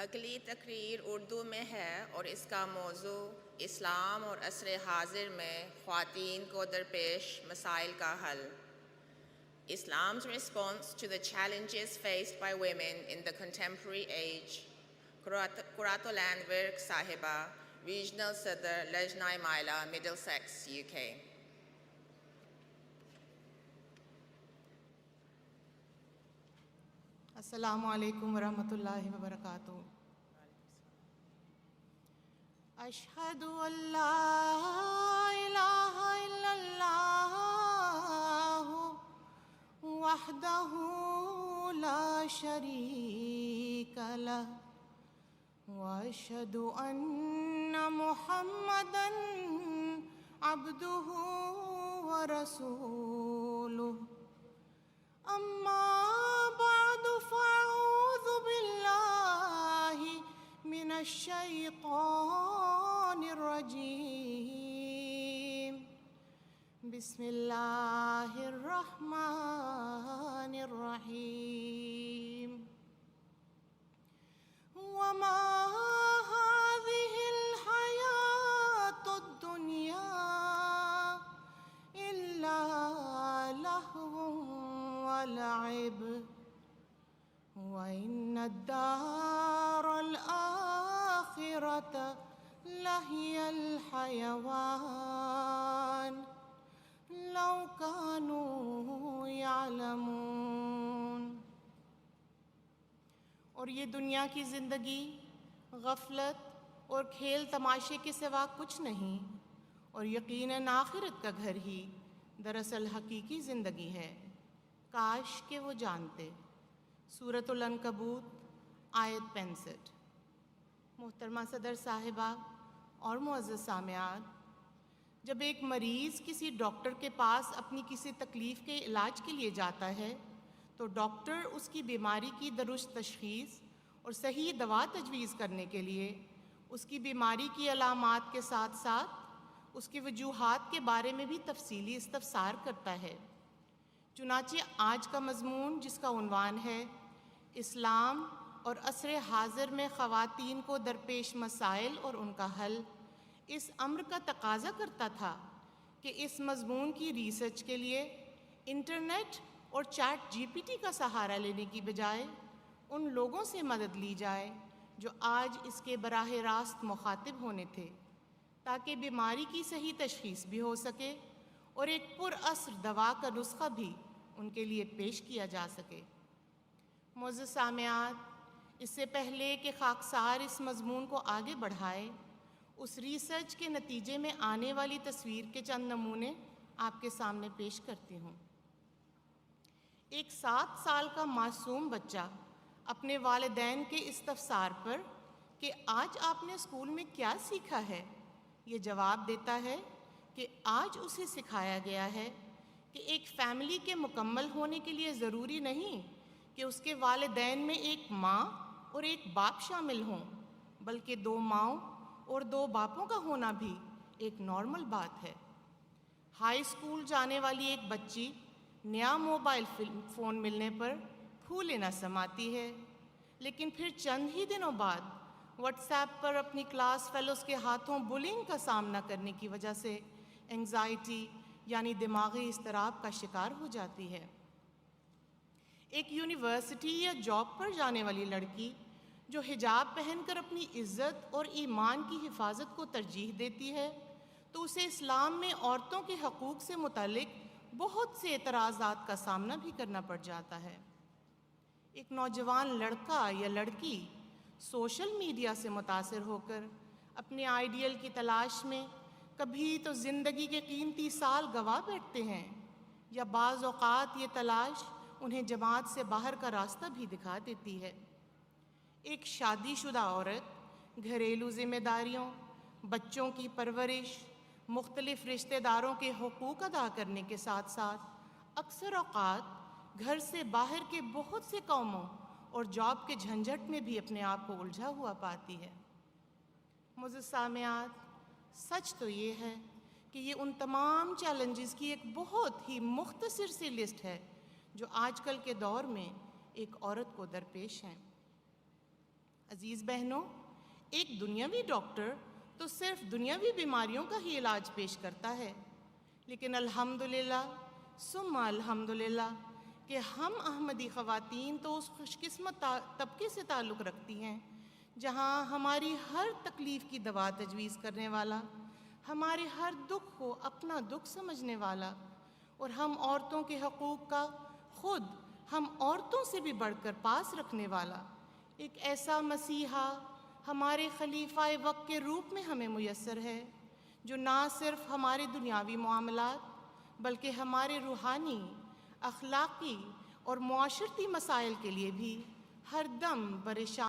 اگلی تقریر اردو میں ہے اور اس کا موضوع اسلام اور عصر حاضر میں خواتین کو درپیش مسائل کا حل. Islam's response to the challenges faced by women in the contemporary age. Kurato Landvirk Sahiba, Regional Sadr, Lejnai Maila, Middlesex, UK. السلام علیکم ورحمۃ اللہ وبرکاتہ. اشہد ان لا الہ الا اللہ وحدہ لا شریک لہ واشہد ان محمدا عبدہ ورسولہ. اما بعد فاعوذ باللہ من الشیطان الرجیم. بسم اللہ الرحمن الرحیم. وما هذه الحیاة الدنیا الا لہو ولعب وإن الدار الآخرة لهي الحيوان لو كانوا يعلمون. اور یہ دنیا کی زندگی غفلت اور کھیل تماشے کے سوا کچھ نہیں، اور یقیناً آخرت کا گھر ہی دراصل حقیقی زندگی ہے، کاش کہ وہ جانتے. سورۃ العنکبوت آیت 65. محترمہ صدر صاحبہ اور معزز سامعات، جب ایک مریض کسی ڈاکٹر کے پاس اپنی کسی تکلیف کے علاج کے لیے جاتا ہے تو ڈاکٹر اس کی بیماری کی درست تشخیص اور صحیح دوا تجویز کرنے کے لیے اس کی بیماری کی علامات کے ساتھ ساتھ اس کی وجوہات کے بارے میں بھی تفصیلی استفسار کرتا ہے. چنانچہ آج کا مضمون، جس کا عنوان ہے اسلام اور عصر حاضر میں خواتین کو درپیش مسائل اور ان کا حل، اس امر کا تقاضا کرتا تھا کہ اس مضمون کی ریسرچ کے لیے انٹرنیٹ اور چیٹ GPT کا سہارا لینے کی بجائے ان لوگوں سے مدد لی جائے جو آج اس کے براہ راست مخاطب ہونے تھے، تاکہ بیماری کی صحیح تشخیص بھی ہو سکے اور ایک پر اثر دوا کا نسخہ بھی ان کے لیے پیش کیا جا سکے. معزز سامعات، اس سے پہلے کہ خاکسار اس مضمون کو آگے بڑھائے، اس ریسرچ کے نتیجے میں آنے والی تصویر کے چند نمونے آپ کے سامنے پیش کرتی ہوں. ایک 7 سال کا معصوم بچہ اپنے والدین کے استفسار پر کہ آج آپ نے اسکول میں کیا سیکھا ہے، یہ جواب دیتا ہے کہ آج اسے سکھایا گیا ہے کہ ایک فیملی کے مکمل ہونے کے لیے ضروری نہیں کہ اس کے والدین میں ایک ماں اور ایک باپ شامل ہوں، بلکہ 2 ماؤں اور 2 باپوں کا ہونا بھی ایک نارمل بات ہے. ہائی اسکول جانے والی ایک بچی نیا موبائل فون ملنے پر پھولے نہ سماتی ہے، لیکن پھر چند ہی دنوں بعد واٹس ایپ پر اپنی کلاس فیلوز کے ہاتھوں بلنگ کا سامنا کرنے کی وجہ سے انگزائٹی یعنی دماغی اضطراب کا شکار ہو جاتی ہے. ایک یونیورسٹی یا جاب پر جانے والی لڑکی جو حجاب پہن کر اپنی عزت اور ایمان کی حفاظت کو ترجیح دیتی ہے تو اسے اسلام میں عورتوں کے حقوق سے متعلق بہت سے اعتراضات کا سامنا بھی کرنا پڑ جاتا ہے. ایک نوجوان لڑکا یا لڑکی سوشل میڈیا سے متاثر ہو کر اپنے آئیڈیل کی تلاش میں کبھی تو زندگی کے قیمتی سال گنوا بیٹھتے ہیں، یا بعض اوقات یہ تلاش انہیں جماعت سے باہر کا راستہ بھی دکھا دیتی ہے. ایک شادی شدہ عورت گھریلو ذمہ داریوں، بچوں کی پرورش، مختلف رشتہ داروں کے حقوق ادا کرنے کے ساتھ ساتھ اکثر اوقات گھر سے باہر کے بہت سے کاموں اور جاب کے جھنجھٹ میں بھی اپنے آپ کو الجھا ہوا پاتی ہے. معزز سامعات، سچ تو یہ ہے کہ یہ ان تمام چیلنجز کی ایک بہت ہی مختصر سی لسٹ ہے جو آج کل کے دور میں ایک عورت کو درپیش ہیں. عزیز بہنوں، ایک دنیاوی ڈاکٹر تو صرف دنیاوی بیماریوں کا ہی علاج پیش کرتا ہے، لیکن الحمدللہ ثم الحمدللہ کہ ہم احمدی خواتین تو اس خوش قسمت طبقے سے تعلق رکھتی ہیں جہاں ہماری ہر تکلیف کی دوا تجویز کرنے والا، ہمارے ہر دکھ کو اپنا دکھ سمجھنے والا، اور ہم عورتوں کے حقوق کا خود ہم عورتوں سے بھی بڑھ کر پاس رکھنے والا ایک ایسا مسیحا ہمارے خلیفہ وقت کے روپ میں ہمیں میسر ہے، جو نہ صرف ہمارے دنیاوی معاملات بلکہ ہمارے روحانی، اخلاقی اور معاشرتی مسائل کے لیے بھی ہر دم پریشان